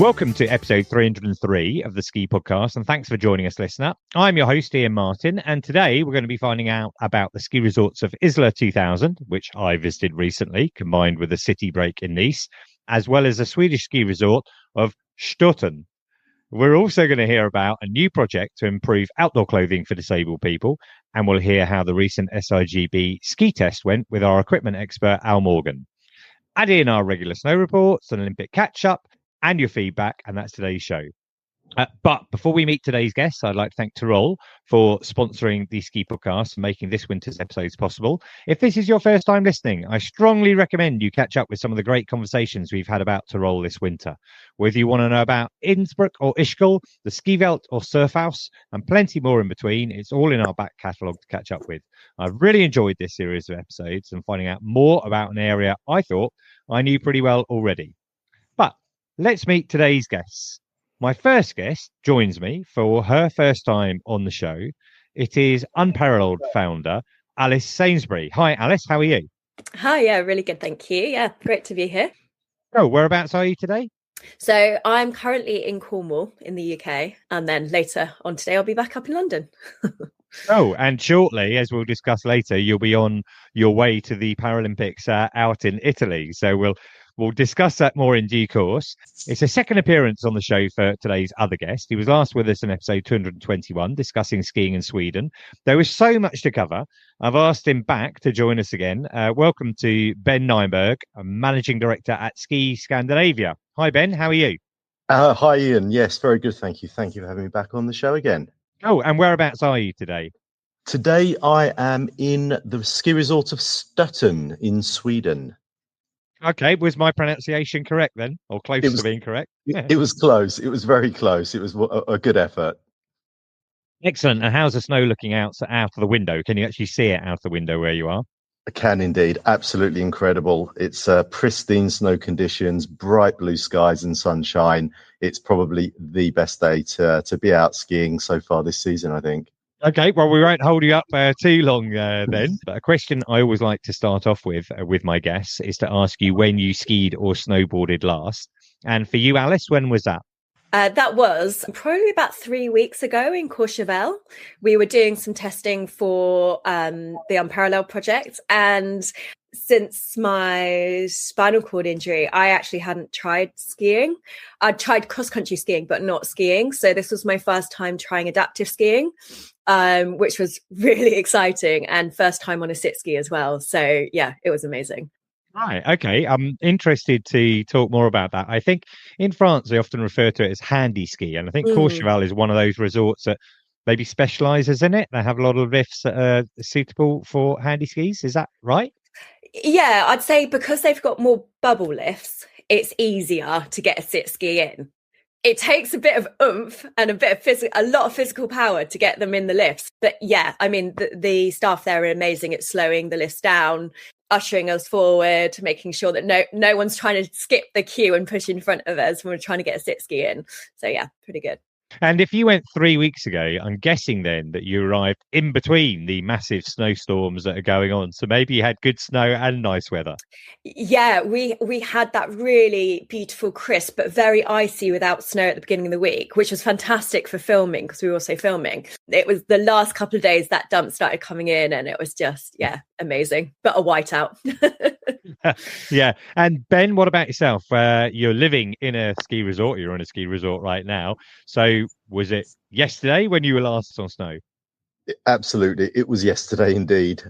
Welcome to episode 303 of the Ski Podcast, and thanks for joining us, listener. I'm your host, Iain Martin, and today we're going to be finding out about the ski resorts of Isola 2000, which I visited recently, combined with a city break in Nice, as well as a Swedish ski resort of Stöten. We're also going to hear about a new project to improve outdoor clothing for disabled people, and we'll hear how the recent SIGB ski test went with our equipment expert, Al Morgan. Add in our regular snow reports, an Olympic catch-up, and your feedback, and that's today's show. But before we meet today's guests, I'd like to thank Trysil for sponsoring the Ski Podcast and making this winter's episodes possible. If this is your first time listening, I strongly recommend you catch up with some of the great conversations we've had about Tyrol this winter. Whether you want to know about Innsbruck or Ischgl, the Ski Welt or Surfhouse, and plenty more in between, it's all in our back catalogue to catch up with. I've really enjoyed this series of episodes and finding out more about an area I thought I knew pretty well already. But let's meet today's guests. My first guest joins me for her first time on the show. It is Unparalleled founder, Alice Sainsbury. Hi, Alice. How are you? Hi, yeah, really good. Thank you. Yeah, great to be here. Oh, whereabouts are you today? So I'm currently in Cornwall in the UK, and then later on today, I'll be back up in London. Oh, and shortly, as we'll discuss later, you'll be on your way to the Paralympics out in Italy. So we'll discuss that more in due course. It's a second appearance on the show for today's other guest. He was last with us in episode 221, discussing skiing in Sweden. There was so much to cover. I've asked him back to join us again. Welcome to Ben Nyberg, a managing director at Ski Scandinavia. Hi, Ben. How are you? Hi, Ian. Yes, very good. Thank you. Thank you for having me back on the show again. Oh, and whereabouts are you today? Today, I am in the ski resort of Stöten in Sweden. Okay, was my pronunciation correct then, or close to being correct? It was close. It was very close. It was a good effort. Excellent. And how's the snow looking out of the window? Can you actually see it out the window where you are? I can indeed. Absolutely incredible. It's pristine snow conditions, bright blue skies and sunshine. It's probably the best day to be out skiing so far this season, I think. Okay, well, we won't hold you up too long then. But a question I always like to start off with my guests is to ask you when you skied or snowboarded last. And for you, Alice, when was that? That was probably about 3 weeks ago in Courchevel. We were doing some testing for the Unparalleled project. And since my spinal cord injury, I actually hadn't tried skiing. I'd tried cross-country skiing, but not skiing. So this was my first time trying adaptive skiing, which was really exciting, and first time on a sit ski as well. So yeah, it was amazing. Right. Okay. I'm interested to talk more about that. I think in France, they often refer to it as handy ski. And I think Courchevel is one of those resorts that maybe specializes in it. They have a lot of lifts that are suitable for handy skis. Is that right? Yeah, I'd say because they've got more bubble lifts, it's easier to get a sit ski in. It takes a bit of oomph and a lot of physical power to get them in the lifts. But yeah, I mean, the staff there are amazing at slowing the lifts down, ushering us forward, making sure that no one's trying to skip the queue and push in front of us when we're trying to get a sit ski in. So yeah, pretty good. And if you went 3 weeks ago, I'm guessing then that you arrived in between the massive snowstorms that are going on. So maybe you had good snow and nice weather. Yeah, we had that really beautiful, crisp, but very icy without snow at the beginning of the week, which was fantastic for filming because we were also filming. It was the last couple of days that dump started coming in and it was just, yeah, amazing. But a whiteout. Yeah. And Ben, what about yourself? You're living in a ski resort. You're on a ski resort right now. So was it yesterday when you were last on snow? Absolutely. It was yesterday indeed.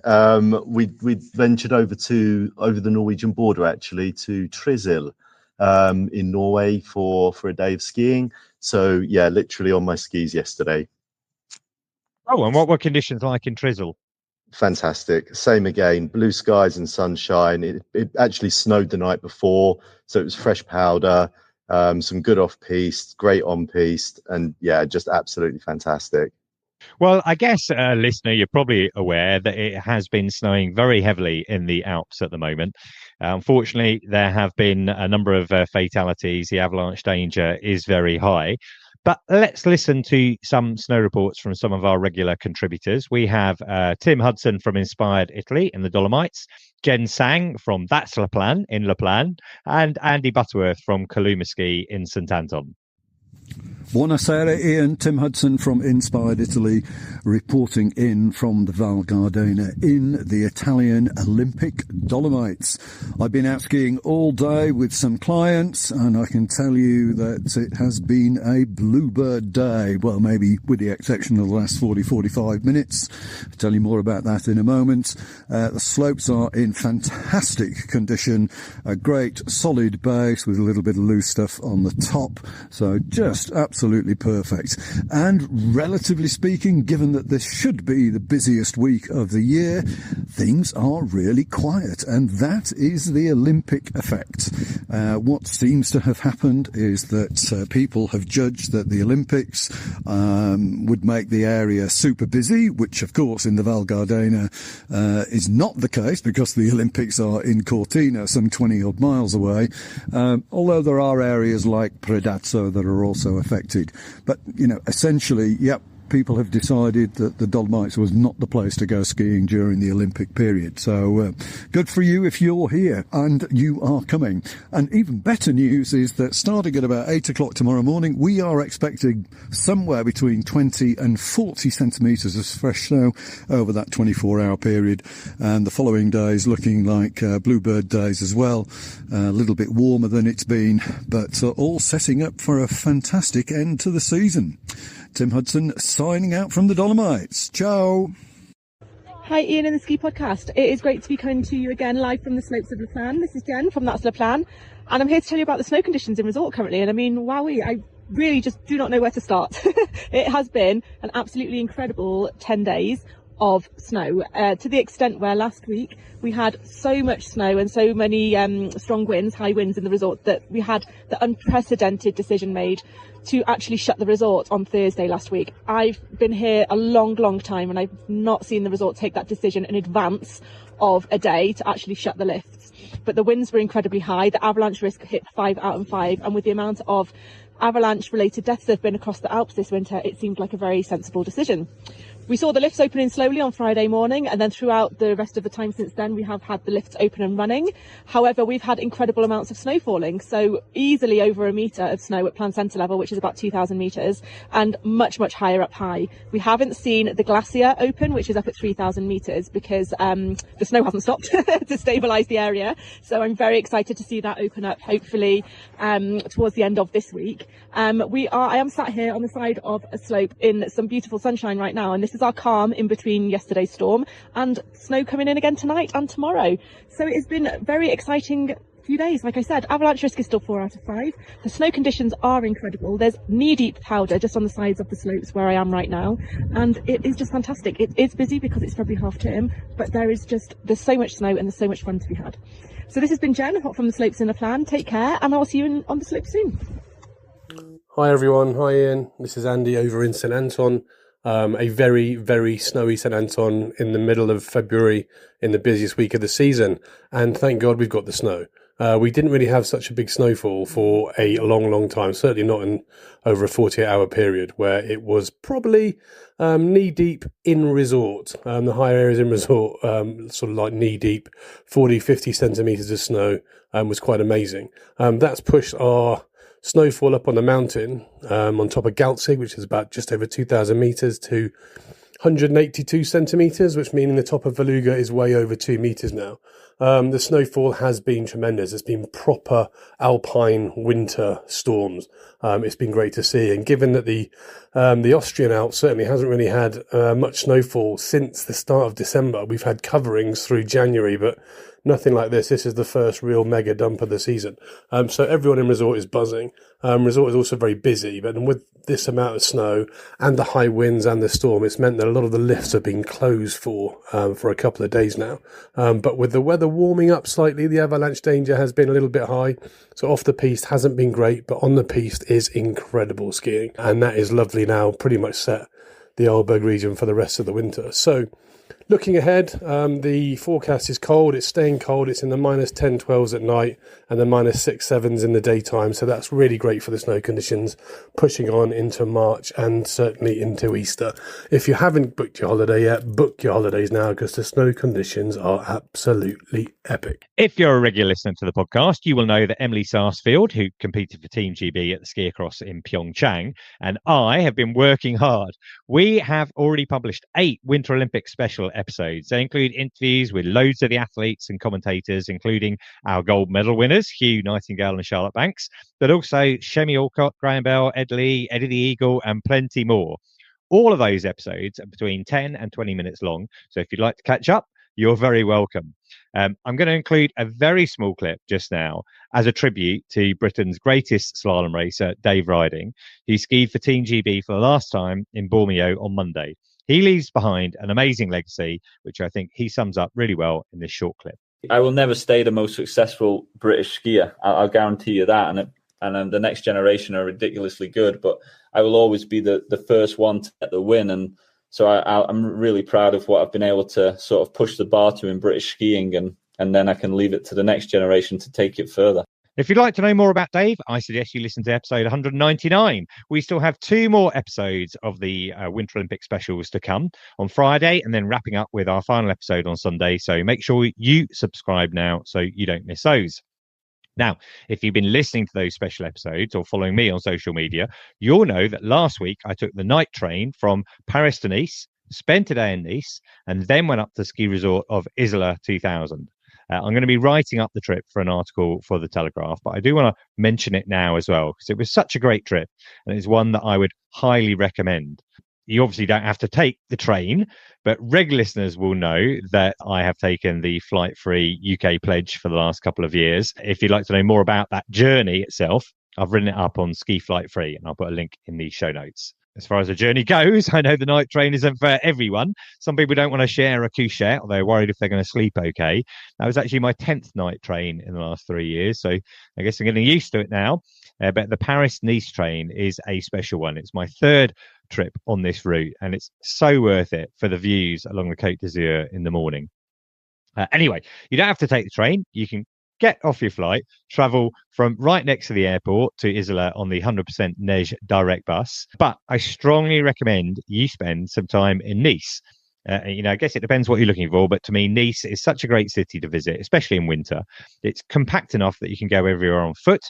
We ventured over the Norwegian border, actually, to Trysil in Norway for a day of skiing. So, yeah, literally on my skis yesterday. Oh, and what were conditions like in Trysil? Fantastic. Same again, blue skies and sunshine. It actually snowed the night before, so it was fresh powder, some good off-piste, great on-piste, and yeah, just absolutely fantastic. Well, I guess, listener, you're probably aware that it has been snowing very heavily in the Alps at the moment. Unfortunately, there have been a number of fatalities. The avalanche danger is very high. But let's listen to some snow reports from some of our regular contributors. We have Tim Hudson from Inspired Italy in the Dolomites, Jen Tsang from That's La Plagne in La Plagne, and Andy Butterworth from Kaluma Ski in St Anton. Buonasera, Ian. Tim Hudson from Inspired Italy, reporting in from the Val Gardena in the Italian Olympic Dolomites. I've been out skiing all day with some clients, and I can tell you that it has been a bluebird day. Well, maybe with the exception of the last 45 minutes. I'll tell you more about that in a moment. The slopes are in fantastic condition, a great solid base with a little bit of loose stuff on the top, so just absolutely perfect. And relatively speaking, given that this should be the busiest week of the year, things are really quiet, and that is the Olympic effect. What seems to have happened is that people have judged that the Olympics would make the area super busy, which of course in the Val Gardena is not the case, because the Olympics are in Cortina, some 20 odd miles away, although there are areas like Predazzo that are also affected. But, you know, essentially, yep, people have decided that the Dolomites was not the place to go skiing during the Olympic period. So good for you if you're here and you are coming. And even better news is that starting at about 8 o'clock tomorrow morning, we are expecting somewhere between 20 and 40 centimetres of fresh snow over that 24-hour period. And the following days looking like bluebird days as well. A little bit warmer than it's been, but all setting up for a fantastic end to the season. Tim Hudson signing out from the Dolomites. Ciao. Hi Ian and the Ski Podcast. It is great to be coming to you again live from the slopes of La Plagne. This is Jen from That's La Plagne, and I'm here to tell you about the snow conditions in resort currently. And I mean, wowee, I really just do not know where to start. It has been an absolutely incredible 10 days of snow, to the extent where last week we had so much snow and so many strong winds, high winds in the resort, that we had the unprecedented decision made to actually shut the resort on Thursday last week. I've been here a long time, and I've not seen the resort take that decision in advance of a day to actually shut the lifts. But the winds were incredibly high. The avalanche risk hit 5 out of 5, and with the amount of avalanche related deaths that have been across the Alps this winter, it seemed like a very sensible decision. We saw the lifts opening slowly on Friday morning, and then throughout the rest of the time since then we have had the lifts open and running. However, we've had incredible amounts of snow falling, so easily over a metre of snow at Plagne Centre level, which is about 2,000 metres, and much higher up high. We haven't seen the glacier open, which is up at 3,000 metres, because the snow hasn't stopped to stabilise the area. So I'm very excited to see that open up, hopefully towards the end of this week. I am sat here on the side of a slope in some beautiful sunshine right now, and this is our calm in between yesterday's storm and snow coming in again tonight and tomorrow. So it has been a very exciting few days. Like I said, avalanche risk is still 4 out of 5. The snow conditions are incredible. There's knee-deep powder just on the sides of the slopes where I am right now, and it is just fantastic. It is busy because it's probably half term, but there's so much snow and there's so much fun to be had. So this has been Jen, hot from the slopes in La Plagne. Take care, and I'll see you on the slopes soon. Hi everyone, hi Ian. This is Andy over in St Anton. A very snowy St Anton in the middle of February, in the busiest week of the season, and thank God we've got the snow. We didn't really have such a big snowfall for a long time, certainly not in over a 48-hour period, where it was probably knee-deep in resort. The higher areas in resort, sort of like knee-deep, 40-50 centimetres of snow, was quite amazing. That's pushed our snowfall up on the mountain, on top of Galtzig, which is about just over 2,000 metres, to 182 centimetres, which meaning the top of Veluga is way over 2 metres now. The snowfall has been tremendous. It's been proper alpine winter storms. It's been great to see. And given that the Austrian Alps certainly hasn't really had much snowfall since the start of December, we've had coverings through January, but nothing like this. This is the first real mega dump of the season. So everyone in resort is buzzing. Resort is also very busy, but with this amount of snow and the high winds and the storm, it's meant that a lot of the lifts have been closed for a couple of days now. But with the weather warming up slightly, the avalanche danger has been a little bit high. So off the piste hasn't been great, but on the piste is incredible skiing. And that is lovely now, pretty much set the Arlberg region for the rest of the winter. So Looking ahead, the forecast is cold. It's staying cold. It's in the -10, -12s at night and the -6, -7s in the daytime. So that's really great for the snow conditions, pushing on into March and certainly into Easter. If you haven't booked your holiday yet, book your holidays now because the snow conditions are absolutely epic. If you're a regular listener to the podcast, you will know that Emily Sarsfield, who competed for Team GB at the ski across in Pyeongchang, and I have been working hard. We have already published 8 Winter Olympics special episodes. They include interviews with loads of the athletes and commentators, including our gold medal winners, Hugh Nightingale and Charlotte Banks, but also Chemmy, Alcott, Graham Bell, Ed Leigh, Eddie the Eagle, and plenty more. All of those episodes are between 10 and 20 minutes long. So if you'd like to catch up, you're very welcome. I'm going to include a very small clip just now as a tribute to Britain's greatest slalom racer, Dave Ryding, who skied for Team GB for the last time in Bormio on Monday. He leaves behind an amazing legacy, which I think he sums up really well in this short clip. I will never stay the most successful British skier. I'll guarantee you that. And the next generation are ridiculously good, but I will always be the first one to get the win. And so I'm really proud of what I've been able to sort of push the bar to in British skiing, and then I can leave it to the next generation to take it further. If you'd like to know more about Dave, I suggest you listen to episode 199. We still have 2 more episodes of the Winter Olympic specials to come on Friday, and then wrapping up with our final episode on Sunday. So make sure you subscribe now so you don't miss those. Now, if you've been listening to those special episodes or following me on social media, you'll know that last week I took the night train from Paris to Nice, spent a day in Nice, and then went up to the ski resort of Isola 2000. I'm going to be writing up the trip for an article for The Telegraph, but I do want to mention it now as well, because it was such a great trip, and it's one that I would highly recommend. You obviously don't have to take the train, but regular listeners will know that I have taken the flight-free UK pledge for the last couple of years. If you'd like to know more about that journey itself, I've written it up on Ski Flight Free, and I'll put a link in the show notes. As far as the journey goes, I know the night train isn't for everyone. Some people don't want to share a couchette, or they're worried if they're going to sleep okay. That was actually my 10th night train in the last 3 years, so I guess I'm getting used to it now. But the Paris-Nice train is a special one. It's my 3rd trip on this route, and it's so worth it for the views along the Côte d'Azur in the morning. Anyway, you don't have to take the train. You can get off your flight, travel from right next to the airport to Isola on the 100% Neige direct bus. But I strongly recommend you spend some time in Nice. I guess it depends what you're looking for, but to me, Nice is such a great city to visit, especially in winter. It's compact enough that you can go everywhere on foot.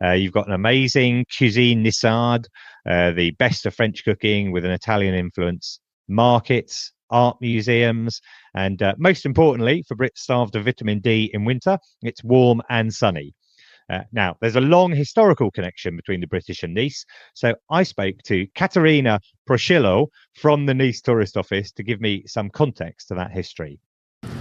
You've got an amazing cuisine Nissard, the best of French cooking with an Italian influence, markets, art museums, and most importantly, for Brits starved of vitamin D in winter, it's warm and sunny. Now, there's a long historical connection between the British and Nice, so I spoke to Caterina Prochilo from the Nice Tourist Office to give me some context to that history.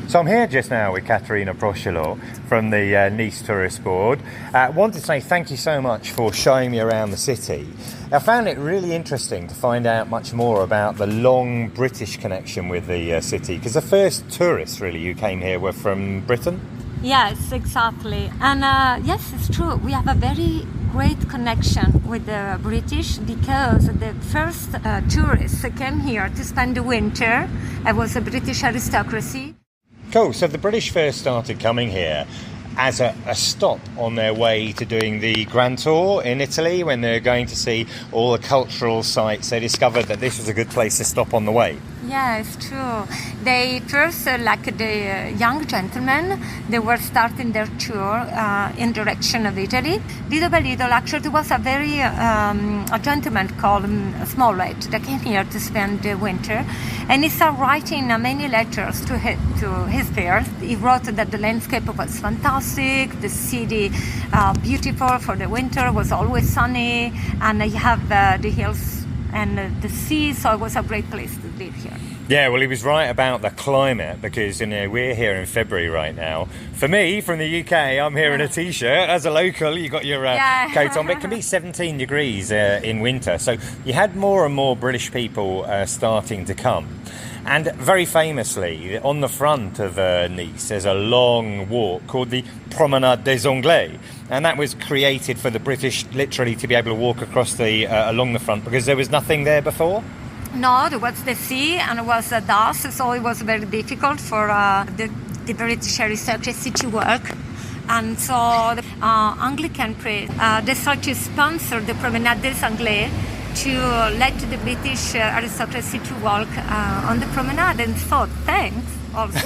So I'm here just now with Caterina Prochilo from the Nice Tourist Board. I wanted to say thank you so much for showing me around the city. I found it really interesting to find out much more about the long British connection with the city, because the first tourists really who came here were from Britain. Yes, exactly. And yes, it's true. We have a very great connection with the British because the first tourists came here to spend the winter. It was a British aristocracy. Cool. So the British first started coming here as a stop on their way to doing the Grand Tour in Italy. When they're going to see all the cultural sites, they discovered that this was a good place to stop on the way. Yeah, it's true. They first, like the young gentlemen, they were starting their tour in direction of Italy. Little by little, actually, there was a gentleman called Smollett that came here to spend the winter, and he started writing many letters to his peers. He wrote that the landscape was fantastic, the city beautiful for the winter, was always sunny, and you have the hills and the sea, so it was a great place to live here. Yeah, well, he was right about the climate, because we're here in February right now. For me, from the UK, I'm here in a t-shirt. As a local, you got your coat on, but it can be 17 degrees in winter. So you had more and more British people starting to come. And very famously, on the front of Nice, there's a long walk called the Promenade des Anglais. And that was created for the British literally to be able to walk across along the front, because there was nothing there before. No, there was the sea and it was dust, so it was very difficult for the British aristocracy to work. And so the Anglican priest decided to sponsor the Promenade des Anglais to let the British aristocracy to walk on the promenade. And so thanks also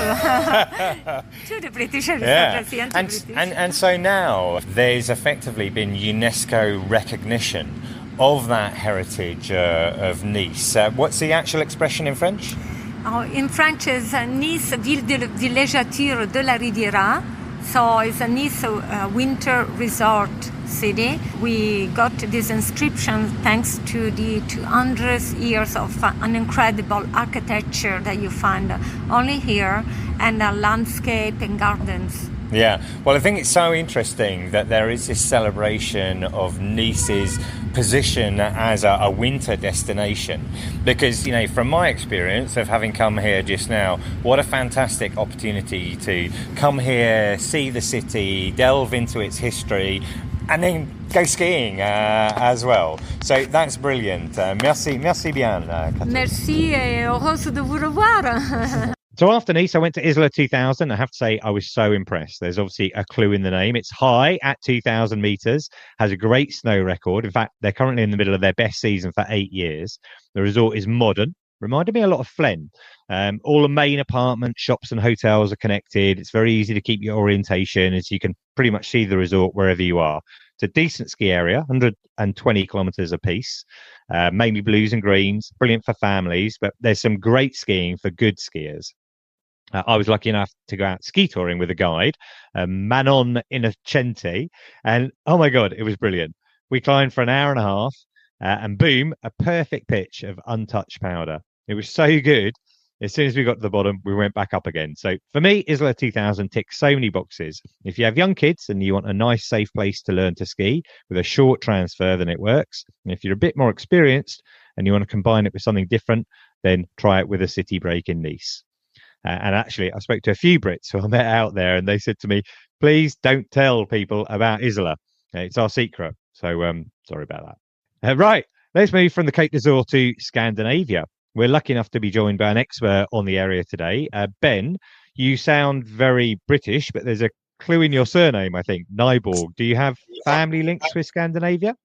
to the British aristocracy and so now there's effectively been UNESCO recognition of that heritage of Nice. What's the actual expression in French? In French is Nice, ville de villégiature de la Riviera. So it's a Nice winter resort city. We got this inscription thanks to the 200 years of an incredible architecture that you find only here, and landscape and gardens. Yeah, well, I think it's so interesting that there is this celebration of Nice's position as a winter destination, because, you know, from my experience of having come here just now, what a fantastic opportunity to come here, see the city, delve into its history, and then go skiing as well. So that's brilliant. Merci bien. Merci et heureuse de vous revoir. So after Nice, I went to Isola 2000. I have to say, I was so impressed. There's obviously a clue in the name. It's high at 2,000 metres, has a great snow record. In fact, they're currently in the middle of their best season for 8 years. The resort is modern. Reminded me a lot of Plagne. All the main apartments, shops and hotels are connected. It's very easy to keep your orientation, as you can pretty much see the resort wherever you are. It's a decent ski area, 120 kilometres apiece, mainly blues and greens, brilliant for families, but there's some great skiing for good skiers. I was lucky enough to go out ski touring with a guide, Manon Innocenti, and oh my God, it was brilliant. We climbed for an hour and a half, and boom, a perfect pitch of untouched powder. It was so good. As soon as we got to the bottom, we went back up again. So for me, Isola 2000 ticks so many boxes. If you have young kids and you want a nice, safe place to learn to ski with a short transfer, then it works. And if you're a bit more experienced and you want to combine it with something different, then try it with a city break in Nice. And actually, I spoke to a few Brits who I met out there, and they said to me, please don't tell people about Isola. It's our secret. So sorry about that. Right, let's move from the Côte d'Azur to Scandinavia. We're lucky enough to be joined by an expert on the area today. Ben, you sound very British, but there's a clue in your surname, I think, Nyberg. Do you have family links with Scandinavia?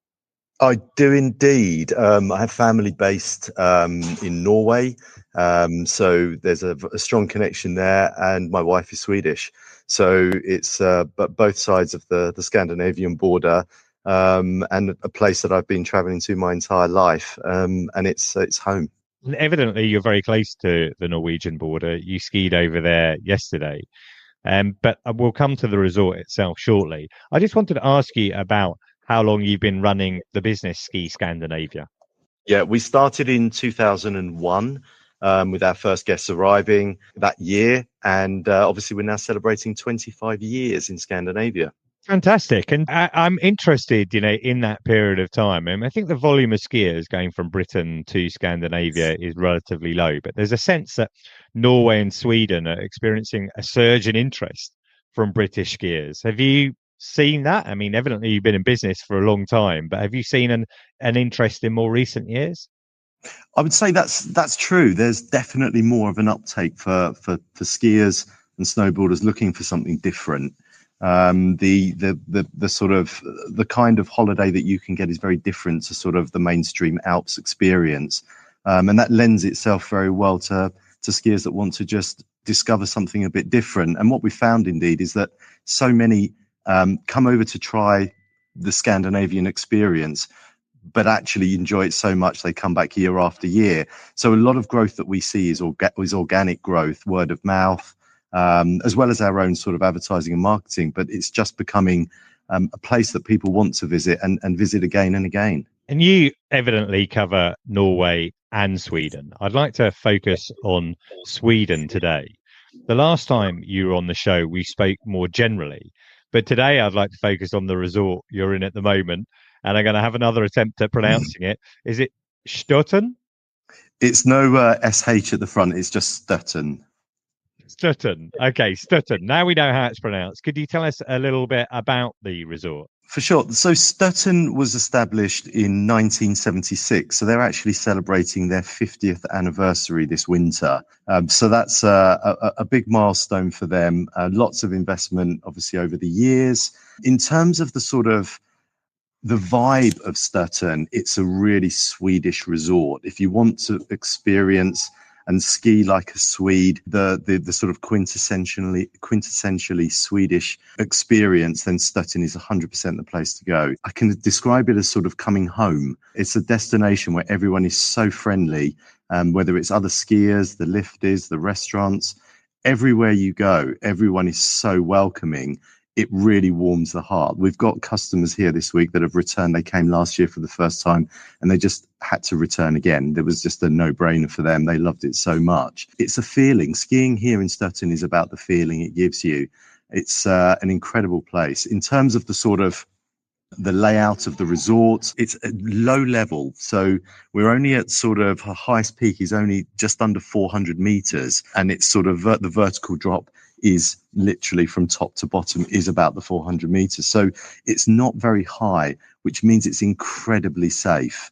I do indeed. I have family based in Norway. So there's a strong connection there, and my wife is Swedish. So it's but both sides of the Scandinavian border, and a place that I've been traveling to my entire life, and it's home. Evidently, you're very close to the Norwegian border. You skied over there yesterday, but we'll come to the resort itself shortly. I just wanted to ask you about how long you've been running the business Ski Scandinavia. Yeah, we started in 2001 with our first guests arriving that year. And obviously, we're now celebrating 25 years in Scandinavia. Fantastic. And I'm interested, in that period of time. I think the volume of skiers going from Britain to Scandinavia is relatively low, but there's a sense that Norway and Sweden are experiencing a surge in interest from British skiers. Have you seen that? I mean, evidently you've been in business for a long time, but have you seen an interest in more recent years? I would say that's true. There's definitely more of an uptake for skiers and snowboarders looking for something different. The sort of the kind of holiday that you can get is very different to sort of the mainstream Alps experience, and that lends itself very well to skiers that want to just discover something a bit different. And what we found indeed is that so many come over to try the Scandinavian experience, but actually enjoy it so much they come back year after year. So a lot of growth that we see is organic growth, word of mouth, as well as our own sort of advertising and marketing. But it's just becoming a place that people want to visit and visit again and again. And you evidently cover Norway and Sweden. I'd like to focus on Sweden today. The last time you were on the show, we spoke more generally. But today I'd like to focus on the resort you're in at the moment. And I'm going to have another attempt at pronouncing it. Is it Stöten? It's no SH at the front. It's just Stöten. Stöten. Okay, Stöten. Now we know how it's pronounced. Could you tell us a little bit about the resort? For sure. So Stöten was established in 1976. So they're actually celebrating their 50th anniversary this winter. So that's a big milestone for them. Lots of investment, obviously, over the years. In terms of the sort of the vibe of Stöten, it's a really Swedish resort. If you want to experience and ski like a Swede, the sort of quintessentially Swedish experience, then Stöten is 100% the place to go. I can describe it as sort of coming home. It's a destination where everyone is so friendly, whether it's other skiers, the lifters, the restaurants, everywhere you go, everyone is so welcoming. It really warms the heart. We've got customers here this week that have returned. They came last year for the first time and they just had to return again. There was just a no-brainer for them. They loved it so much. It's a feeling. Skiing here in Stöten is about the feeling it gives you. It's an incredible place. In terms of the sort of the layout of the resort, it's at low level. So we're only at sort of our highest peak is only just under 400 meters. And it's sort of the vertical drop is literally from top to bottom is about the 400 meters. So it's not very high, which means it's incredibly safe.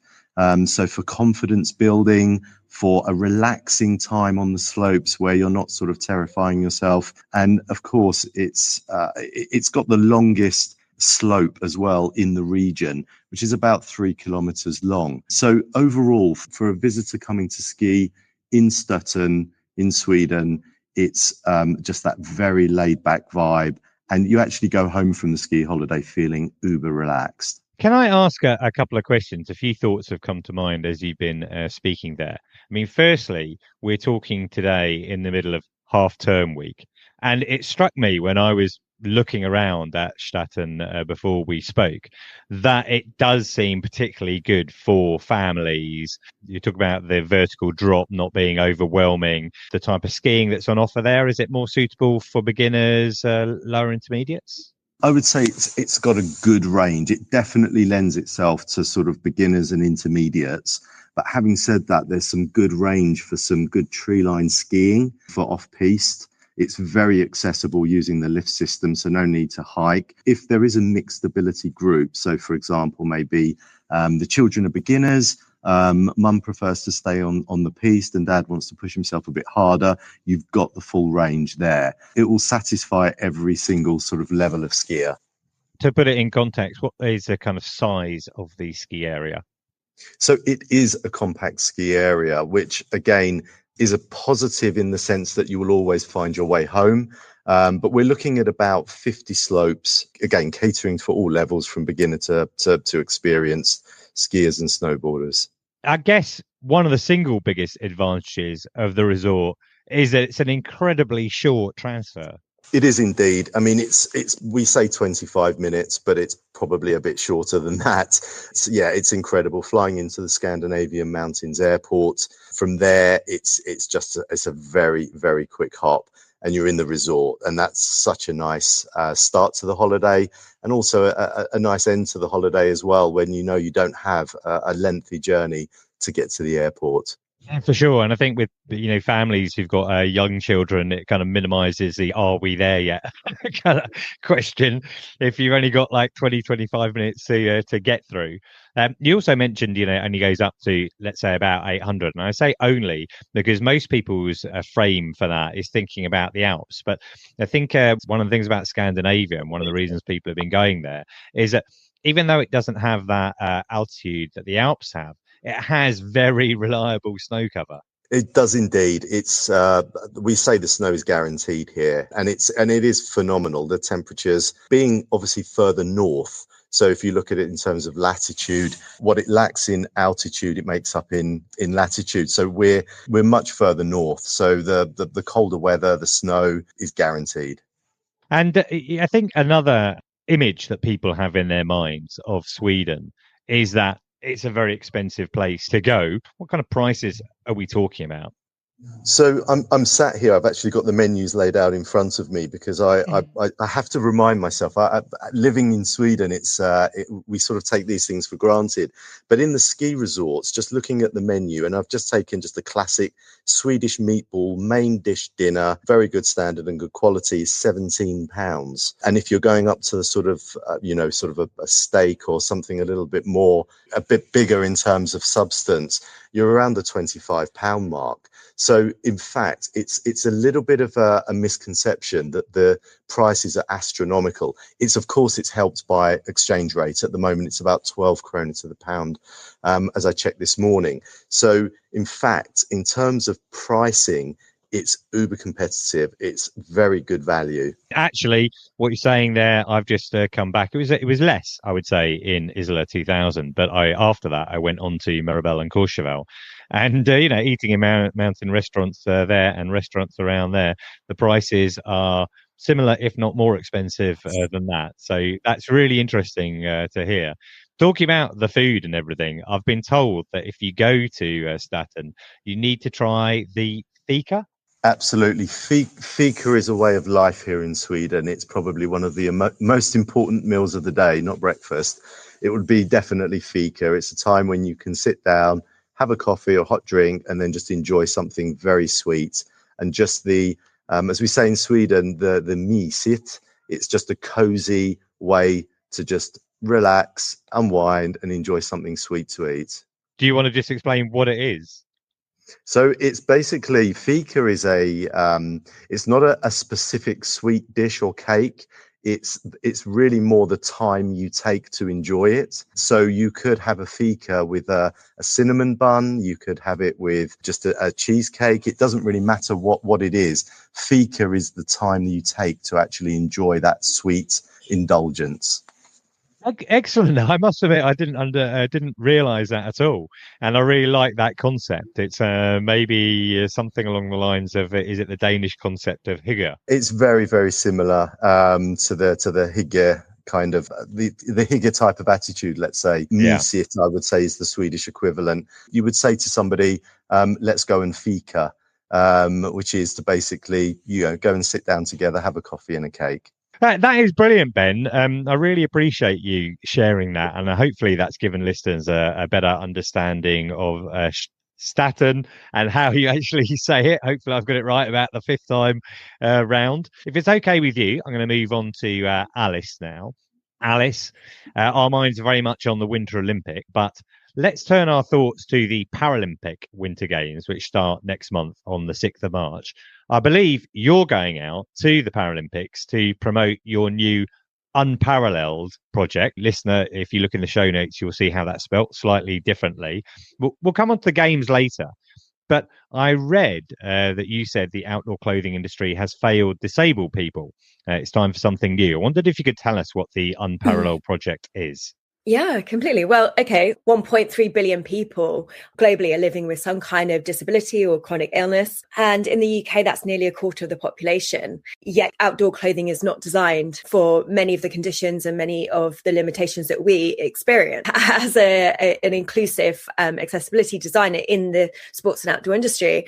So for confidence building, for a relaxing time on the slopes where you're not sort of terrifying yourself. And of course, it's got the longest slope as well in the region, which is about 3 kilometers long. So overall, for a visitor coming to ski in Stöten, in Sweden, it's just that very laid back vibe. And you actually go home from the ski holiday feeling uber relaxed. Can I ask a couple of questions? A few thoughts have come to mind as you've been speaking there. I mean, firstly, we're talking today in the middle of half-term week. And it struck me when I was looking around at Stöten before we spoke, that it does seem particularly good for families. You talk about the vertical drop not being overwhelming. The type of skiing that's on offer there, is it more suitable for beginners, lower intermediates? I would say it's got a good range. It definitely lends itself to sort of beginners and intermediates. But having said that, there's some good range for some good tree line skiing for off-piste. It's very accessible using the lift system, so no need to hike. If there is a mixed ability group, so for example, maybe the children are beginners, mum prefers to stay on the piste and dad wants to push himself a bit harder, you've got the full range there. It will satisfy every single sort of level of skier. To put it in context, what is the kind of size of the ski area? So it is a compact ski area, which again is a positive in the sense that you will always find your way home. But we're looking at about 50 slopes, again, catering for all levels from beginner to experienced skiers and snowboarders. I guess one of the single biggest advantages of the resort is that it's an incredibly short transfer. It is indeed. I mean, it's we say 25 minutes, but it's probably a bit shorter than that. So, yeah, it's incredible. Flying into the Scandinavian Mountains Airport. From there, it's a very, very quick hop and you're in the resort. And that's such a nice start to the holiday and also a nice end to the holiday as well, when you know you don't have a lengthy journey to get to the airport. Yeah, for sure. And I think with, families who've got young children, it kind of minimizes the "are we there yet" kind of question if you've only got like 20-25 minutes to get through. You also mentioned, only goes up to, let's say, about 800. And I say only because most people's frame for that is thinking about the Alps. But I think one of the things about Scandinavia and one of the reasons people have been going there is that even though it doesn't have that altitude that the Alps have, it has very reliable snow cover. It does indeed. It's we say the snow is guaranteed here, and it is phenomenal. The temperatures being obviously further north. So if you look at it in terms of latitude, what it lacks in altitude, it makes up in latitude. So we're much further north. So the colder weather, the snow is guaranteed. And I think another image that people have in their minds of Sweden is that it's a very expensive place to go. What kind of prices are we talking about? So I'm sat here. I've actually got the menus laid out in front of me because I have to remind myself. Living in Sweden, we sort of take these things for granted. But in the ski resorts, just looking at the menu, and I've just taken just the classic Swedish meatball main dish dinner, very good standard and good quality, £17. And if you're going up to the sort of a steak or something a little bit more, a bit bigger in terms of substance, you're around the £25 mark. So, in fact, it's a little bit of a misconception that the prices are astronomical. Of course, it's helped by exchange rate. At the moment, it's about 12 krona to the pound, as I checked this morning. So, in fact, in terms of pricing, it's uber competitive. It's very good value. Actually, what you're saying there, I've just come back. It was less, I would say, in Isola 2000. But after that, I went on to Mirabel and Courchevel. And, eating in mountain restaurants there and restaurants around there, the prices are similar, if not more expensive than that. So that's really interesting to hear. Talking about the food and everything, I've been told that if you go to Stöten, you need to try the fika. Absolutely. Fika is a way of life here in Sweden. It's probably one of the most important meals of the day, not breakfast. It would be definitely fika. It's a time when you can sit down, have a coffee or hot drink, and then just enjoy something very sweet. And just as we say in Sweden, the mysigt, it's just a cozy way to just relax, unwind, and enjoy something sweet to eat. Do you want to just explain what it is? So it's basically, fika is it's not a specific sweet dish or cake. It's really more the time you take to enjoy it. So you could have a fika with a cinnamon bun. You could have it with just a cheesecake. It doesn't really matter what it is. Fika is the time that you take to actually enjoy that sweet indulgence. Excellent. I must admit, I didn't realise that at all, and I really like that concept. It's maybe something along the lines of, is it the Danish concept of hygge? It's very, very similar to the hygge kind of the hygge type of attitude. Let's say mysigt, I would say, is the Swedish equivalent. You would say to somebody, "Let's go and fika," which is to basically go and sit down together, have a coffee and a cake. That is brilliant, Ben. I really appreciate you sharing that, and hopefully that's given listeners a better understanding of Stöten and how you actually say it. Hopefully I've got it right about the fifth time round. If it's okay with you, I'm going to move on to Alice now. Alice, our minds are very much on the Winter Olympic, but let's turn our thoughts to the Paralympic Winter Games, which start next month on the 6th of March. I believe you're going out to the Paralympics to promote your new Unparalleled project. Listener, if you look in the show notes, you'll see how that's spelt slightly differently. We'll come on to the games later. But I read that you said the outdoor clothing industry has failed disabled people. It's time for something new. I wondered if you could tell us what the Unparalleled project is. Yeah, completely. Well, okay, 1.3 billion people globally are living with some kind of disability or chronic illness. And in the UK, that's nearly a quarter of the population. Yet outdoor clothing is not designed for many of the conditions and many of the limitations that we experience. As an inclusive accessibility designer in the sports and outdoor industry,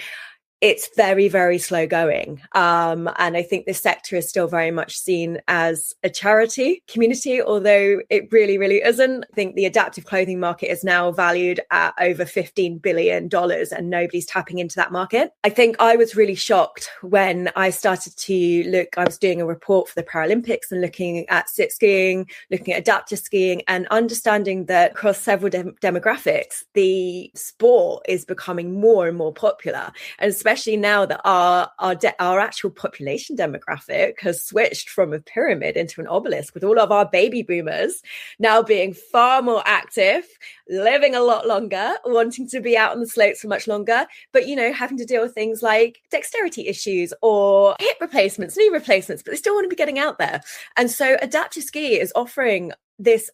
it's very, very slow going. And I think this sector is still very much seen as a charity community, although it really, really isn't. I think the adaptive clothing market is now valued at over $15 billion and nobody's tapping into that market. I think I was really shocked when I started to look. I was doing a report for the Paralympics and looking at sit skiing, looking at adaptive skiing, and understanding that across several demographics, the sport is becoming more and more popular. And especially now that our actual population demographic has switched from a pyramid into an obelisk, with all of our baby boomers now being far more active, living a lot longer, wanting to be out on the slopes for much longer, but, having to deal with things like dexterity issues or hip replacements, knee replacements, but they still want to be getting out there. And so adaptive ski is offering this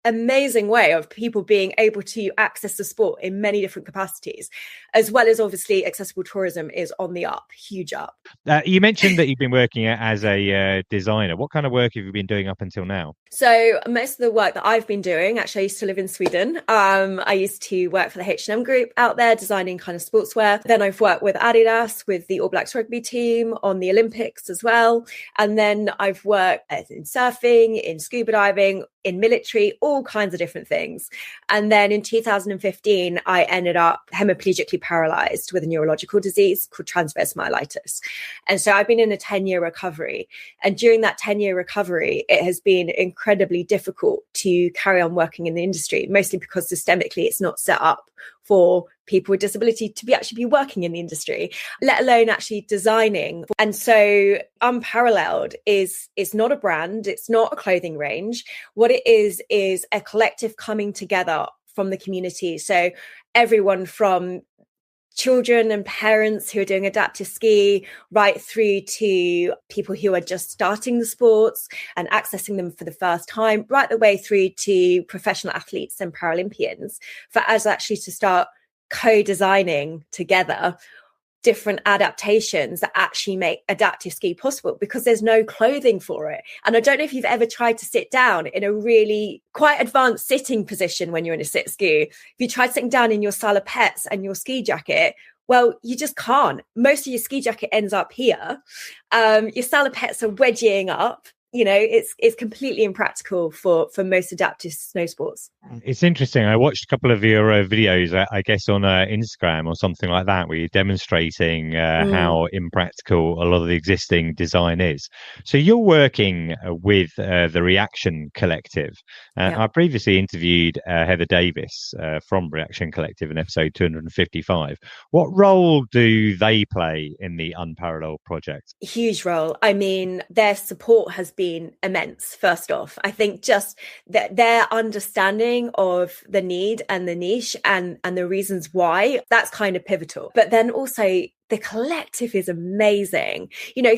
amazing way of people being able to access the sport in many different capacities, as well as obviously accessible tourism is on the up, huge up. You mentioned that you've been working as a designer. What kind of work have you been doing up until now? So most of the work that I've been doing, actually, I used to live in Sweden. I used to work for the H&M group out there, designing kind of sportswear. Then I've worked with Adidas, with the All Blacks rugby team on the Olympics as well. And then I've worked in surfing, in scuba diving, in military, all kinds of different things. And then in 2015, I ended up hemiplegically paralyzed with a neurological disease called transverse myelitis. And so I've been in a 10-year recovery. And during that 10-year recovery, it has been incredibly difficult to carry on working in the industry, mostly because systemically it's not set up for people with disability to actually be working in the industry, let alone actually designing. And so Unparalleled is not a brand, it's not a clothing range. What it is a collective coming together from the community. So everyone from children and parents who are doing adaptive ski, right through to people who are just starting the sports and accessing them for the first time, right the way through to professional athletes and Paralympians, for us actually to start co-designing together different adaptations that actually make adaptive ski possible, because there's no clothing for it. And I don't know if you've ever tried to sit down in a really quite advanced sitting position when you're in a sit ski. If you tried sitting down in your salopettes and your ski jacket, well, you just can't. Most of your ski jacket ends up here. Your salopettes are wedging up. You know, it's completely impractical for most adaptive snow sports. It's interesting. I watched a couple of your videos, I guess, on Instagram or something like that, where you're demonstrating how impractical a lot of the existing design is. So you're working with the Reaction Collective. I previously interviewed Heather Davies from Reaction Collective in episode 255. What role do they play in the Unparalleled project? Huge role. I mean, their support has been immense. First off, I think just that their understanding of the need and the niche and the reasons why, that's kind of pivotal. But then also the collective is amazing. You know,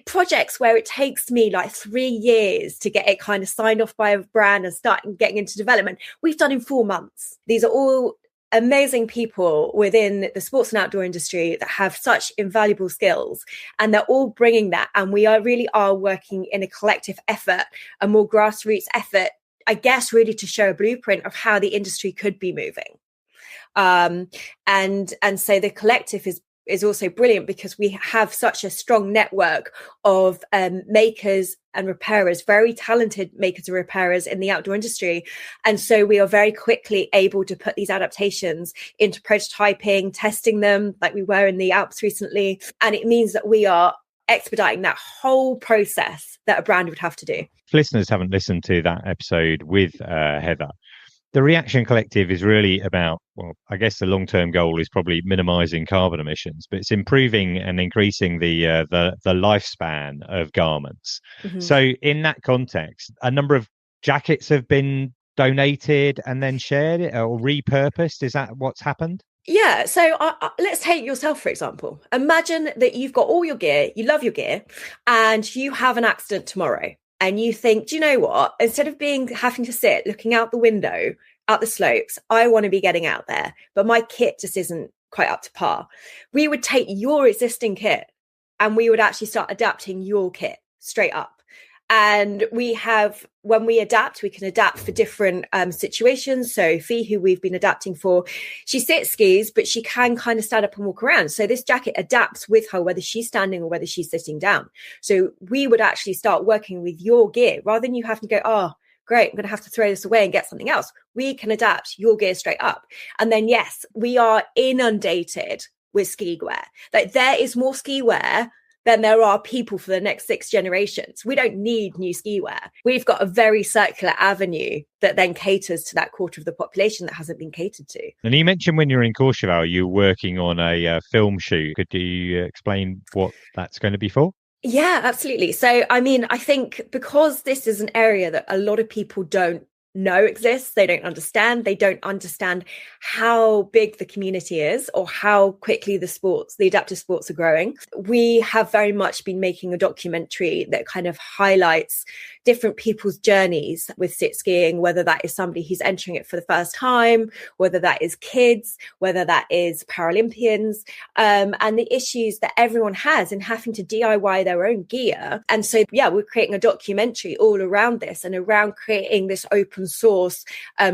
projects where it takes me like 3 years to get it kind of signed off by a brand and start getting into development, we've done in 4 months. These are all amazing people within the sports and outdoor industry that have such invaluable skills, and they're all bringing that. And we really are working in a collective effort, a more grassroots effort, I guess, really to show a blueprint of how the industry could be moving. And so the collective is also brilliant because we have such a strong network of makers and repairers, very talented makers and repairers in the outdoor industry. And so we are very quickly able to put these adaptations into prototyping, testing them like we were in the Alps recently. And it means that we are expediting that whole process that a brand would have to do. If listeners haven't listened to that episode with Heather, the Reaction Collective is really about, well, I guess the long-term goal is probably minimizing carbon emissions, but it's improving and increasing the lifespan of garments. Mm-hmm. So in that context, a number of jackets have been donated and then shared or repurposed. Is that what's happened? Yeah. So let's take yourself, for example. Imagine that you've got all your gear, you love your gear, and you have an accident tomorrow. And you think, do you know what? Instead of having to sit looking out the window, out the slopes, I want to be getting out there, but my kit just isn't quite up to par. We would take your existing kit and we would actually start adapting your kit straight up. And when we adapt, we can adapt for different situations. So Fee, who we've been adapting for, she sits skis, but she can kind of stand up and walk around. So this jacket adapts with her, whether she's standing or whether she's sitting down. So we would actually start working with your gear rather than you having to go, oh, great, I'm going to have to throw this away and get something else. We can adapt your gear straight up. And then, yes, we are inundated with ski wear. Like there is more ski wear then there are people for the next 6 generations. We don't need new ski wear. We've got a very circular avenue that then caters to that quarter of the population that hasn't been catered to. And you mentioned when you're in Courchevel, you're working on a film shoot. Could you explain what that's going to be for? Yeah, absolutely. So, I mean, I think because this is an area that a lot of people don't know exists. They don't understand. They don't understand how big the community is or how quickly the adaptive sports are growing. We have very much been making a documentary that kind of highlights different people's journeys with sit skiing, whether that is somebody who's entering it for the first time, whether that is kids, whether that is Paralympians, and the issues that everyone has in having to DIY their own gear. And so, we're creating a documentary all around this and around creating this open source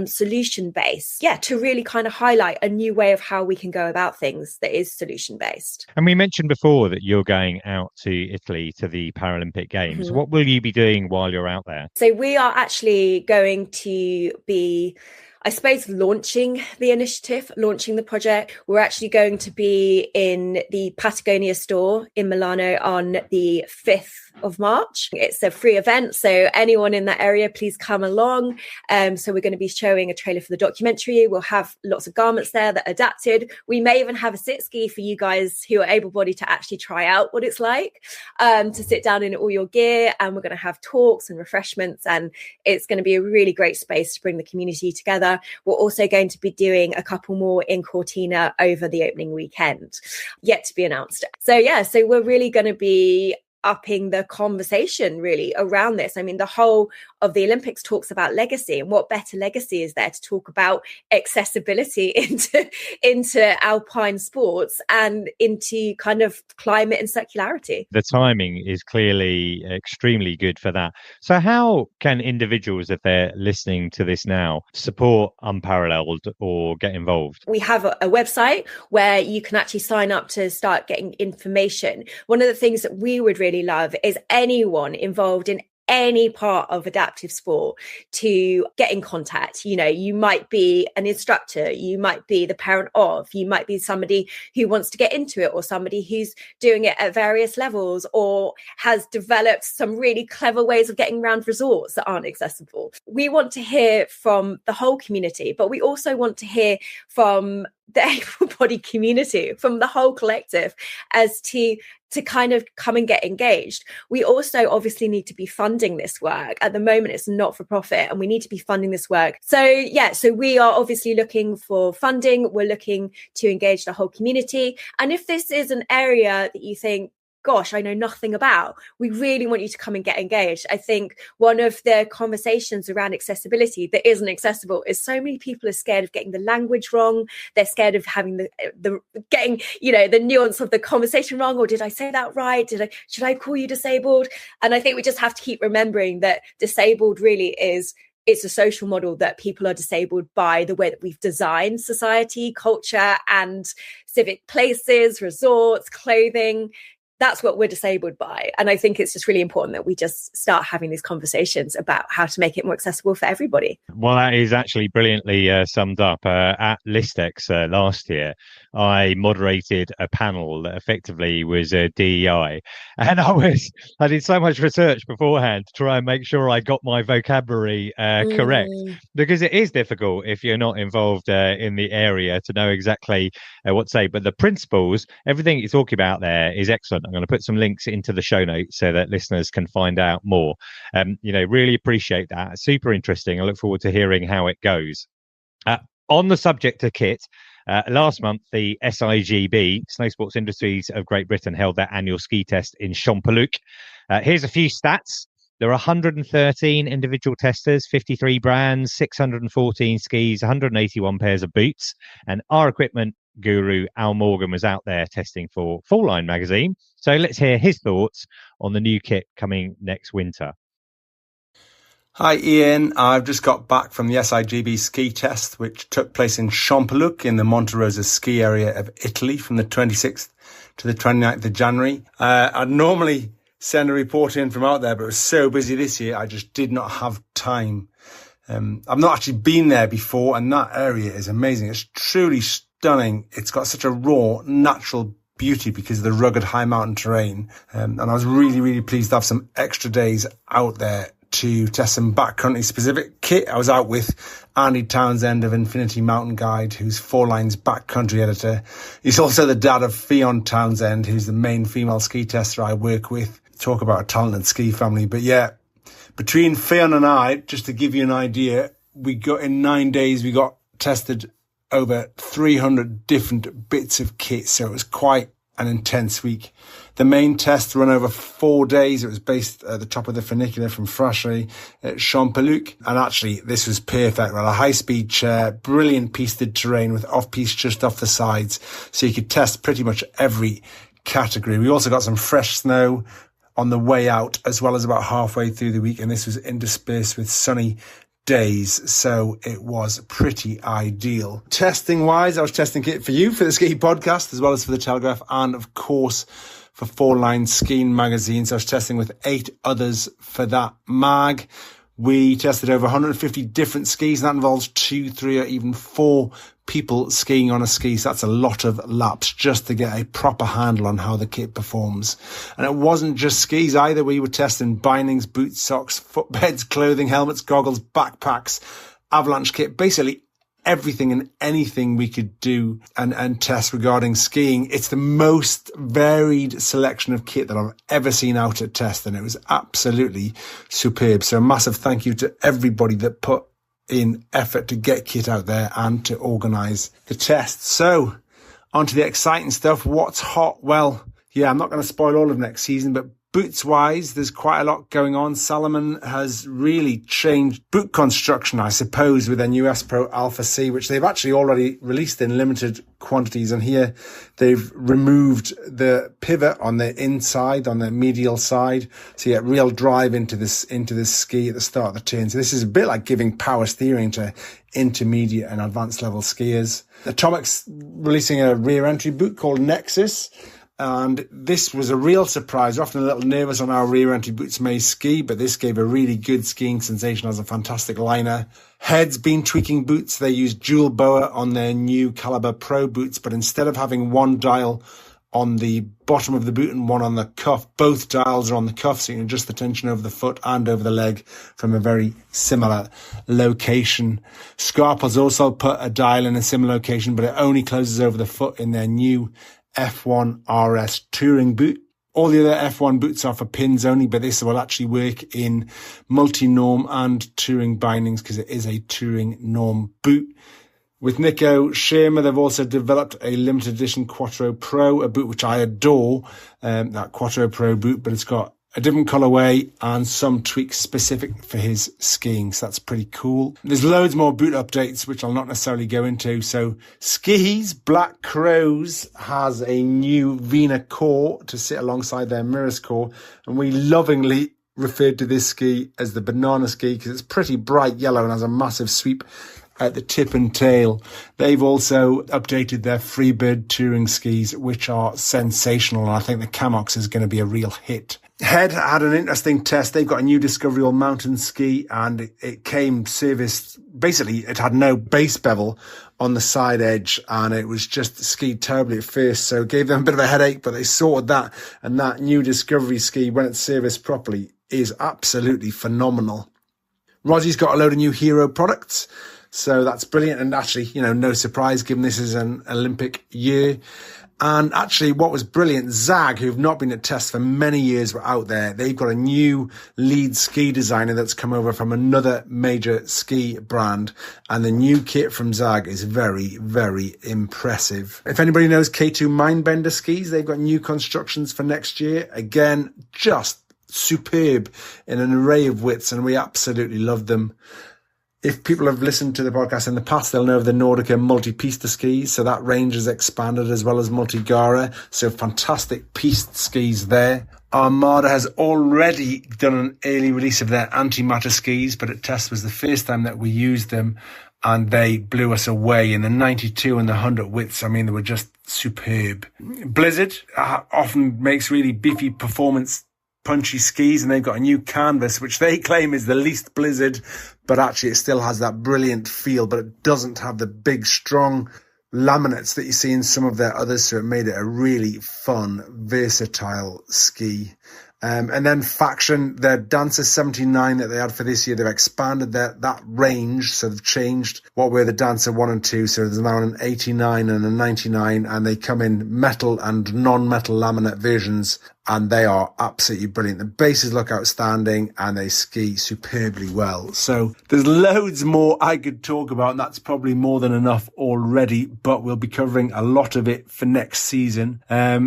solution base, to really kind of highlight a new way of how we can go about things that is solution based. And we mentioned before that you're going out to Italy to the Paralympic Games. What will you be doing while you're out there? So we are actually going to be, I suppose, launching the initiative, launching the project. We're actually going to be in the Patagonia store in Milano on the 5th of March. It's a free event, so anyone in that area, please come along. So we're going to be showing a trailer for the documentary. We'll have lots of garments there that are adapted. We may even have a sit ski for you guys who are able-bodied to actually try out what it's like to sit down in all your gear. And we're going to have talks and refreshments, and it's going to be a really great space to bring the community together. We're also going to be doing a couple more in Cortina over the opening weekend, yet to be announced. So we're really going to be upping the conversation really around this. I mean, the whole of the Olympics talks about legacy, and what better legacy is there to talk about accessibility into alpine sports and into kind of climate and circularity. The timing is clearly extremely good for that. So how can individuals, if they're listening to this now, support Unparalleled or get involved? We have a website where you can actually sign up to start getting information. One of the things that we would really love is anyone involved in any part of adaptive sport to get in contact. You know, you might be an instructor, you might be the parent of, you might be somebody who wants to get into it, or somebody who's doing it at various levels, or has developed some really clever ways of getting around resorts that aren't accessible. We want to hear from the whole community, but we also want to hear from the able-bodied community, from the whole collective, as to kind of come and get engaged. We also obviously need to be funding this work. At the moment, it's not for profit, and we need to be funding this work. So we are obviously looking for funding. We're looking to engage the whole community. And if this is an area that you think, gosh, I know nothing about, we really want you to come and get engaged. I think one of the conversations around accessibility that isn't accessible is so many people are scared of getting the language wrong. They're scared of having the getting, the nuance of the conversation wrong. Or did I say that right? Should I call you disabled? And I think we just have to keep remembering that disabled really it's a social model that people are disabled by the way that we've designed society, culture, and civic places, resorts, clothing. That's what we're disabled by. And I think it's just really important that we just start having these conversations about how to make it more accessible for everybody. Well, that is actually brilliantly summed up. At Listex last year, I moderated a panel that effectively was DEI. And I did so much research beforehand to try and make sure I got my vocabulary correct, because it is difficult if you're not involved in the area to know exactly what to say. But the principles, everything you're talking about there is excellent. I'm going to put some links into the show notes so that listeners can find out more. Really appreciate that. Super interesting. I look forward to hearing how it goes. On the subject of kit, last month, the SIGB, Snow Sports Industries of Great Britain, held their annual ski test in Champoluc. Here's a few stats. There are 113 individual testers, 53 brands, 614 skis, 181 pairs of boots, and our equipment guru Al Morgan was out there testing for Full Line magazine. So let's hear his thoughts on the new kit coming next winter. Hi Ian, I've just got back from the SIGB ski test, which took place in Champoluc in the Monte Rosa ski area of Italy from the 26th to the 29th of January. I'd normally send a report in from out there, but it was so busy this year, I just did not have time. I've not actually been there before, and that area is amazing. It's truly stunning. It's got such a raw, natural beauty because of the rugged high mountain terrain. And I was really, really pleased to have some extra days out there to test some backcountry specific kit. I was out with Andy Townsend of Infinity Mountain Guide, who's 4 Line's backcountry editor. He's also the dad of Fionn Townsend, who's the main female ski tester I work with. Talk about a talented ski family. But yeah, between Fionn and I, just to give you an idea, in 9 days, we got tested over 300 different bits of kit. So it was quite an intense week. The main test run over 4 days. It was based at the top of the funicular from Frachet at Chapeau. And actually, this was perfect. We had a high-speed chair, brilliant pisted terrain with off-piste just off the sides. So you could test pretty much every category. We also got some fresh snow on the way out, as well as about halfway through the week. And this was interspersed with sunny days, so it was pretty ideal. Testing wise, I was testing kit for you for the Ski Podcast, as well as for the Telegraph, and of course for Four Line Skiing magazine. So I was testing with 8 others for that mag. We tested over 150 different skis, and that involves 2, 3, or even 4 people skiing on a ski. So that's a lot of laps just to get a proper handle on how the kit performs. And it wasn't just skis either. We were testing bindings, boots, socks, footbeds, clothing, helmets, goggles, backpacks, avalanche kit, basically everything and anything we could do and test regarding skiing. It's the most varied selection of kit that I've ever seen out at test, and it was absolutely superb. So a massive thank you to everybody that put in effort to get kit out there and to organise the test. So on to the exciting stuff. What's hot? Well, yeah, I'm not going to spoil all of next season, but boots wise, there's quite a lot going on. Salomon has really changed boot construction, I suppose, with their new S Pro Alpha C, which they've actually already released in limited quantities. And here they've removed the pivot on the inside, on the medial side. So you get real drive into this ski at the start of the turn. So this is a bit like giving power steering to intermediate and advanced level skiers. Atomic's releasing a rear entry boot called Nexus. And this was a real surprise. We're often a little nervous on our rear entry boots may ski, but this gave a really good skiing sensation as a fantastic liner. Head's been tweaking boots. They use dual boa on their new Caliber Pro boots, but instead of having one dial on the bottom of the boot and one on the cuff, both dials are on the cuff, so you can adjust the tension over the foot and over the leg from a very similar location. Scarpa's also put a dial in a similar location, but it only closes over the foot in their new F1 RS touring boot. All the other F1 boots are for pins only, but this will actually work in multi-norm and touring bindings because it is a touring norm boot. With Nico Schirmer, they've also developed a limited edition Quattro Pro, a boot which I adore, that Quattro Pro boot, but it's got a different colorway and some tweaks specific for his skiing. So that's pretty cool. There's loads more boot updates, which I'll not necessarily go into. So Skis Black Crows has a new Vena core to sit alongside their Mirrors core. And we lovingly referred to this ski as the banana ski because it's pretty bright yellow and has a massive sweep at the tip and tail. They've also updated their Freebird touring skis, which are sensational. And I think the Camox is going to be a real hit. Head had an interesting test. They've got a new Discovery All Mountain ski and it came serviced. Basically, it had no base bevel on the side edge and it was just skied terribly at first. So it gave them a bit of a headache, but they sorted that. And that new Discovery ski, when it's serviced properly, is absolutely phenomenal. Rossi's got a load of new Hero products. So that's brilliant. And actually, no surprise given this is an Olympic year. And actually what was brilliant, Zag, who've not been at test for many years, were out there. They've got a new lead ski designer that's come over from another major ski brand. And the new kit from Zag is very, very impressive. If anybody knows K2 Mindbender skis, they've got new constructions for next year. Again, just superb in an array of widths, and we absolutely love them. If people have listened to the podcast in the past, they'll know of the Nordica multi-pista skis. So that range has expanded as well as multi-gara. So fantastic piste skis there. Armada has already done an early release of their antimatter skis, but at test was the first time that we used them and they blew us away in the 92 and the 100 widths. I mean, they were just superb. Blizzard often makes really beefy performance punchy skis, and they've got a new canvas which they claim is the least Blizzard, but actually it still has that brilliant feel, but it doesn't have the big strong laminates that you see in some of their others, so it made it a really fun, versatile ski. And then Faction, their Dancer 79 that they had for this year, they've expanded that range, so they've changed what were the Dancer 1 and 2, so there's now an 89 and a 99, and they come in metal and non-metal laminate versions, and they are absolutely brilliant. The bases look outstanding and they ski superbly well. So there's loads more I could talk about, and that's probably more than enough already, but we'll be covering a lot of it for next season.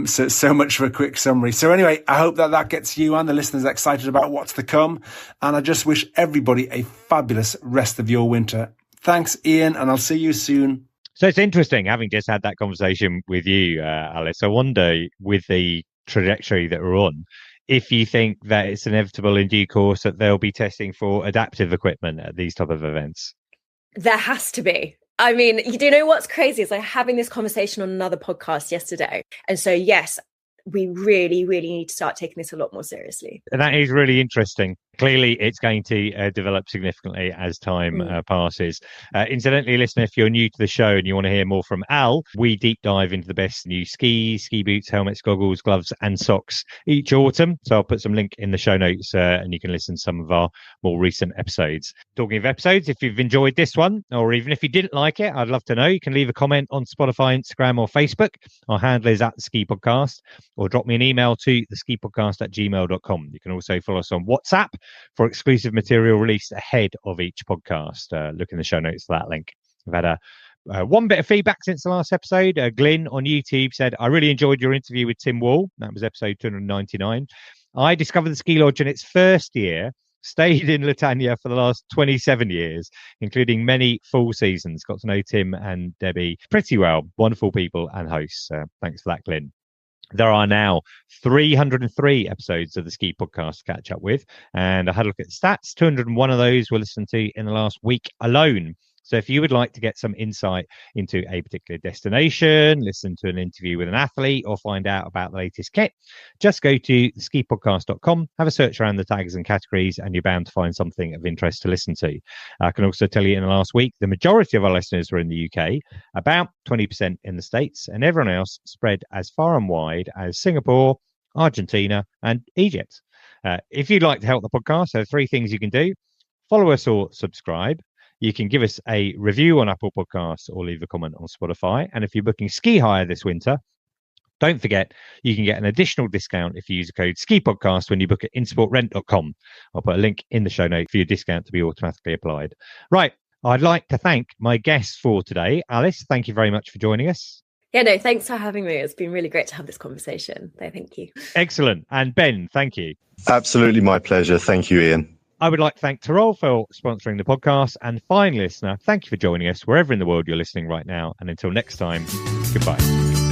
So much for a quick summary. So anyway, I hope that gets you and the listeners excited about what's to come, and I just wish everybody a fabulous rest of your winter. Thanks, Iain, and I'll see you soon. So it's interesting, having just had that conversation with you, Alice. I wonder, with the trajectory that we're on, if you think that it's inevitable in due course that they'll be testing for adaptive equipment at these type of events. There has to be. I mean, you do know what's crazy is like having this conversation on another podcast yesterday. And so, yes, we really, really need to start taking this a lot more seriously. And that is really interesting. Clearly, it's going to develop significantly as time passes. Incidentally, listener, if you're new to the show and you want to hear more from Al, we deep dive into the best new skis, ski boots, helmets, goggles, gloves and socks each autumn. So I'll put some link in the show notes and you can listen to some of our more recent episodes. Talking of episodes, if you've enjoyed this one, or even if you didn't like it, I'd love to know. You can leave a comment on Spotify, Instagram or Facebook. Our handle is @theski_podcast, or drop me an email to theski_podcast@gmail.com. You can also follow us on WhatsApp for exclusive material released ahead of each podcast. Look in the show notes for that link. We've had one bit of feedback since the last episode. Glyn on YouTube said, I really enjoyed your interview with Tim Wall. That was episode 299. I discovered the ski lodge in its first year, stayed in Latania for the last 27 years, including many full seasons. Got to know Tim and Debbie pretty well. Wonderful people and hosts. Thanks for that, Glyn. There are now 303 episodes of the Ski Podcast to catch up with, and I had a look at the stats. 201 of those were listened to in the last week alone. So if you would like to get some insight into a particular destination, listen to an interview with an athlete, or find out about the latest kit, just go to skipodcast.com, have a search around the tags and categories, and you're bound to find something of interest to listen to. I can also tell you in the last week, the majority of our listeners were in the UK, about 20% in the States, and everyone else spread as far and wide as Singapore, Argentina, and Egypt. If you'd like to help the podcast, there are 3 things you can do. Follow us or subscribe. You can give us a review on Apple Podcasts or leave a comment on Spotify. And if you're booking ski hire this winter, don't forget, you can get an additional discount if you use the code SKIPODCAST when you book at insportrent.com. I'll put a link in the show note for your discount to be automatically applied. Right. I'd like to thank my guests for today. Alice, thank you very much for joining us. Yeah, no, thanks for having me. It's been really great to have this conversation. So thank you. Excellent. And Ben, thank you. Absolutely my pleasure. Thank you, Iain. I would like to thank Tyrol for sponsoring the podcast. And finally, listener, thank you for joining us wherever in the world you're listening right now. And until next time, goodbye.